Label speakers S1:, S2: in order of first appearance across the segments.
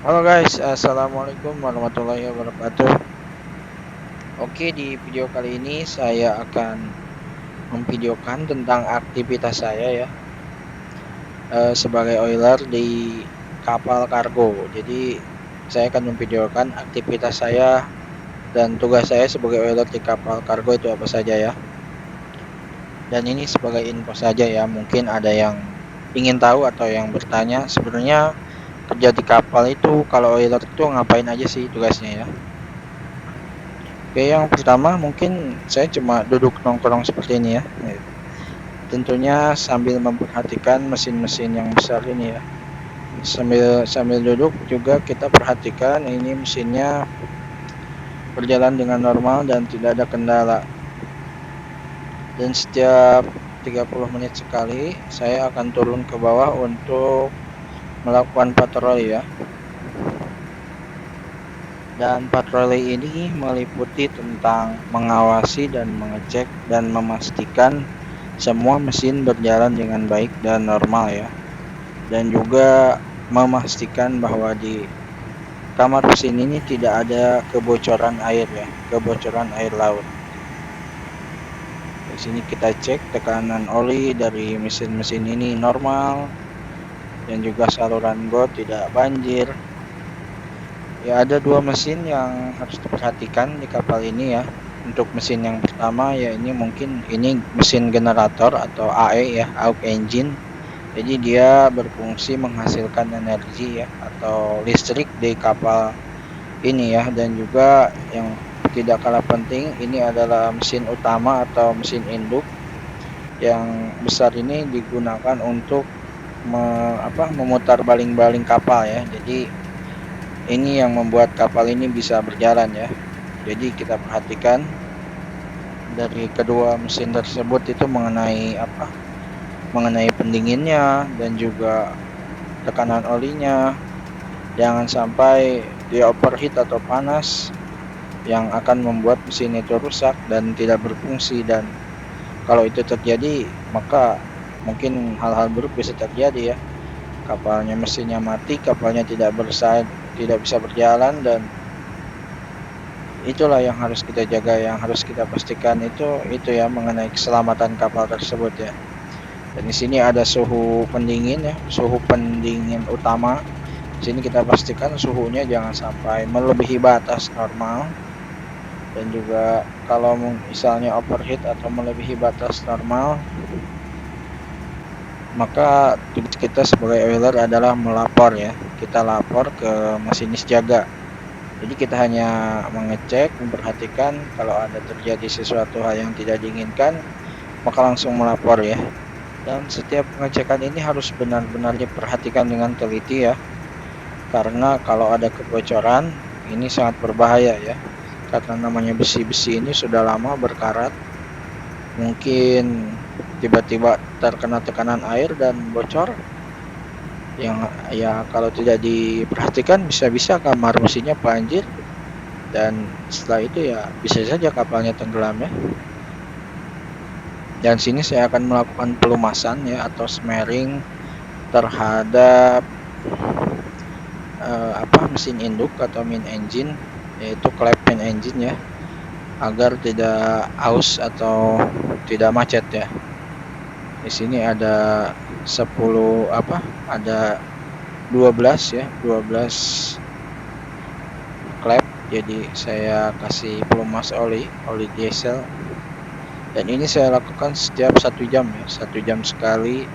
S1: Halo guys, assalamualaikum warahmatullahi wabarakatuh. Oke, di video kali ini saya akan memvideokan tentang aktivitas saya ya, sebagai oiler di kapal kargo. Jadi saya akan memvideokan aktivitas saya dan tugas saya sebagai oiler di kapal kargo itu apa saja ya. Dan ini sebagai info saja ya, mungkin ada yang ingin tahu atau yang bertanya sebenarnya kerja di kapal itu kalau oiler itu ngapain aja sih tugasnya ya. Oke, yang pertama mungkin saya cuma duduk nongkrong seperti ini ya. Tentunya sambil memperhatikan mesin-mesin yang besar ini ya. Sambil sambil duduk juga kita perhatikan ini mesinnya berjalan dengan normal dan tidak ada kendala. Dan setiap 30 menit sekali saya akan turun ke bawah untuk melakukan patroli ya. Dan patroli ini meliputi tentang mengawasi dan mengecek dan memastikan semua mesin berjalan dengan baik dan normal ya. Dan juga memastikan bahwa di kamar mesin ini tidak ada kebocoran air ya, kebocoran air laut. Di sini kita cek tekanan oli dari mesin-mesin ini normal dan juga saluran got tidak banjir. Ya, ada dua mesin yang harus diperhatikan di kapal ini ya. Untuk mesin yang pertama ya ini mungkin ini mesin generator atau AE ya, aux engine. Jadi dia berfungsi menghasilkan energi ya atau listrik di kapal ini ya. Dan juga yang tidak kalah penting ini adalah mesin utama atau mesin induk yang besar ini digunakan untuk memutar baling-baling kapal ya. Jadi ini yang membuat kapal ini bisa berjalan ya. Jadi kita perhatikan dari kedua mesin tersebut itu mengenai pendinginnya dan juga tekanan olinya. Jangan sampai dia overheat atau panas yang akan membuat mesin itu rusak dan tidak berfungsi. Dan kalau itu terjadi maka mungkin hal-hal buruk bisa terjadi ya. Kapalnya mesinnya mati, kapalnya tidak bisa berjalan. Dan itulah yang harus kita jaga, yang harus kita pastikan itu ya mengenai keselamatan kapal tersebut ya. Dan di sini ada suhu pendingin ya, suhu pendingin utama. Di sini kita pastikan suhunya jangan sampai melebihi batas normal. Dan juga kalau misalnya overheat atau melebihi batas normal, maka tugas kita sebagai oiler adalah melapor ya. Kita lapor ke masinis jaga. Jadi kita hanya mengecek, memperhatikan kalau ada terjadi sesuatu hal yang tidak diinginkan, maka langsung melapor ya. Dan setiap pengecekan ini harus benar-benar diperhatikan dengan teliti ya. Karena kalau ada kebocoran, ini sangat berbahaya ya. Karena namanya besi-besi ini sudah lama berkarat, mungkin tiba-tiba terkena tekanan air dan bocor. Yang ya kalau tidak diperhatikan bisa-bisa kamar mesinnya banjir. Dan setelah itu ya bisa saja kapalnya tenggelam ya. Dan sini saya akan melakukan pelumasan ya atau smearing terhadap mesin induk atau main engine, yaitu klep main engine ya, agar tidak aus atau tidak macet ya. Di sini ada 10 ada 12 ya, 12 klep. Jadi saya kasih pelumas oli diesel. Dan ini saya lakukan setiap 1 jam ya, 1 jam sekali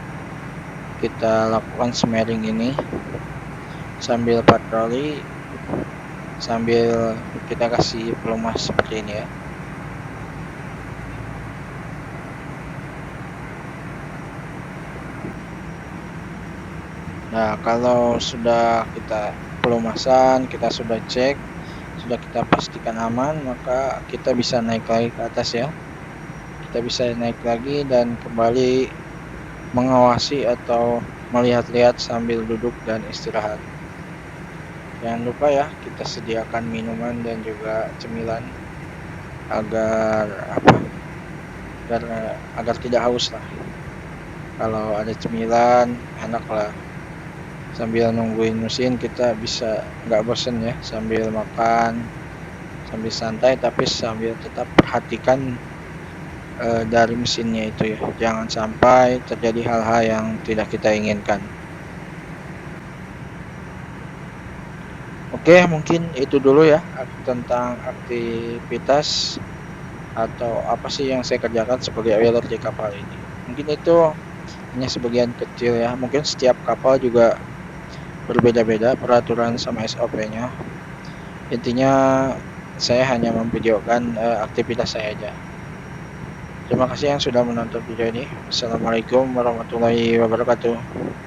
S1: kita lakukan smearing ini sambil patroli, sambil kita kasih pelumas seperti ini ya. Nah, kalau sudah kita pelumasan, kita sudah cek, sudah kita pastikan aman, maka kita bisa naik lagi ke atas ya. Kita bisa naik lagi dan kembali mengawasi atau melihat-lihat sambil duduk dan istirahat. Jangan lupa ya, kita sediakan minuman dan juga cemilan agar agar tidak haus lah. Kalau ada cemilan enak lah, sambil nungguin mesin kita bisa nggak bosen ya, sambil makan, sambil santai, tapi sambil tetap perhatikan dari mesinnya itu ya, jangan sampai terjadi hal-hal yang tidak kita inginkan. Oke, mungkin itu dulu ya tentang aktivitas atau apa sih yang saya kerjakan sebagai oiler di kapal ini. Mungkin itu hanya sebagian kecil ya, mungkin setiap kapal juga berbeda-beda peraturan sama SOP-nya. Intinya saya hanya memvideokan aktivitas saya aja. Terima kasih yang sudah menonton video ini. Assalamualaikum warahmatullahi wabarakatuh.